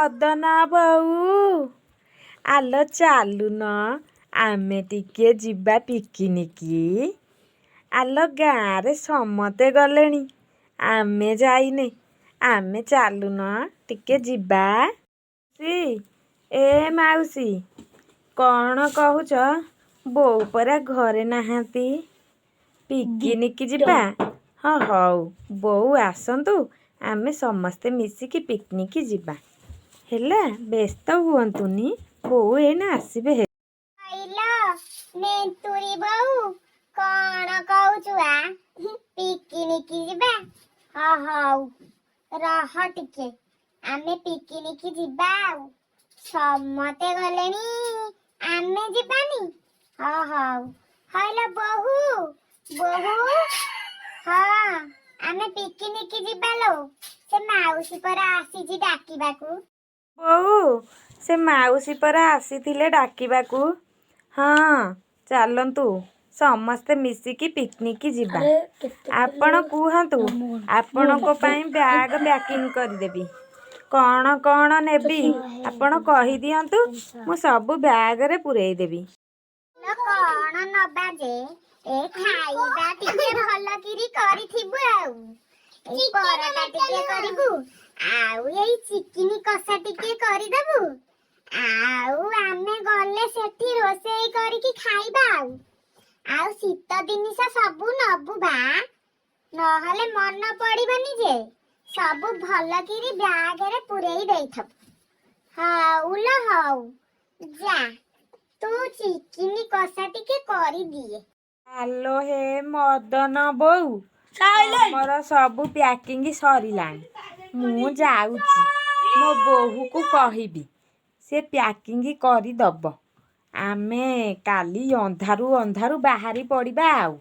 ମଦନ ବୋଉ, ଆଲୋ ଚାଲୁନ ଆମେ ଟିକେ ଯିବା ପିକନିକି। ଆଲୋ ଗାଁରେ ସମସ୍ତେ ଗଲେଣି, ଆମେ ଯାଇନେ, ଆମେ ଚାଲୁନ ଟିକେ ଯିବା। ଏ ମାଉସୀ, କ'ଣ କହୁଛ? ବୋଉ ପରା ଘରେ ନାହାନ୍ତି, ପିକନିକି ଯିବା? ହଁ ହଉ, ବୋଉ ଆସନ୍ତୁ, ଆମେ ସମସ୍ତେ ମିଶିକି ପିକନିକି ଯିବା। ହେଲା, ବ୍ୟସ୍ତ ହୁଅନ୍ତୁନି, ବୋଉ ଏଇନା ଆସିବେ। ନେନ୍ତୁରୀ ବୋଉ, କ'ଣ କହୁଛୁ? ପିକନିକି ଯିବା? ହଉ ରହ ଟିକେ, ଆମେ ପିକନିକି ଯିବା। ଆଉ ସମସ୍ତେ ଗଲେଣି, ଆମେ ଯିବାନି? ହଉ ହଇଲୋ ବୋହୁ, ହଁ ଆମେ ପିକନିକି ଯିବା ଲୋ। ସେ ମାଉସୀ ପରା ଆସିଛି ଡାକିବାକୁ। ବୋଉ, ସେ ମାଉସୀ ପରା ଆସିଥିଲେ ଡାକିବାକୁ। ହଁ ଚାଲନ୍ତୁ ସମସ୍ତେ ମିଶିକି ପିକନିକି ଯିବା। ଆପଣ କୁହନ୍ତୁ, ଆପଣଙ୍କ ପାଇଁ ବ୍ୟାଗ୍ ପ୍ୟାକିଂ କରିଦେବି। କ'ଣ କ'ଣ ନେବି ଆପଣ କହିଦିଅନ୍ତୁ, ମୁଁ ସବୁ ବ୍ୟାଗରେ ପୂରେଇ ଦେବି। କ'ଣ ନବା ଯେ? ଖାଇବା ଟିକେ ଭଲକିରି କରିଥିବୁ। ଆଉ ଏଇ ପରଟା ଟିକେ କରିବୁ, ଆଉ ଏଇ ଚିକେନ କଷା ଟିକେ କରିଦେବୁ। ଆଉ ଆମେ ଗଲେ ସେଠି ରୋଷେଇ କରିକି ଖାଇବା। ଆଉ ଶୀତ ଜିନିଷ ସବୁ ନବୁ ବା, ନହେଲେ ମନ ପଡ଼ିବନି ଯେ। ସବୁ ଭଲକିରି ବ୍ୟାଗରେ ପୂରେଇ ଦେଇଥବୁ। ହଉ ହଉ, ଯା ତୁ ଚିକେନ କଷା ଟିକେ କରିଦିଏ। ଆଲୋ ହେ ମଦନ ବୋଉ, ଆମର ସବୁ ପ୍ୟାକିଂ ସରିଲାଣି। ମୁଁ ଯାଉଛି, ମୋ ବୋହୂକୁ କହିବି, ସେ ପ୍ୟାକିଂ କରିଦବ। ଆମେ କାଲି ଅନ୍ଧାରୁ ବାହାରି ପଡ଼ିବା। ଆଉ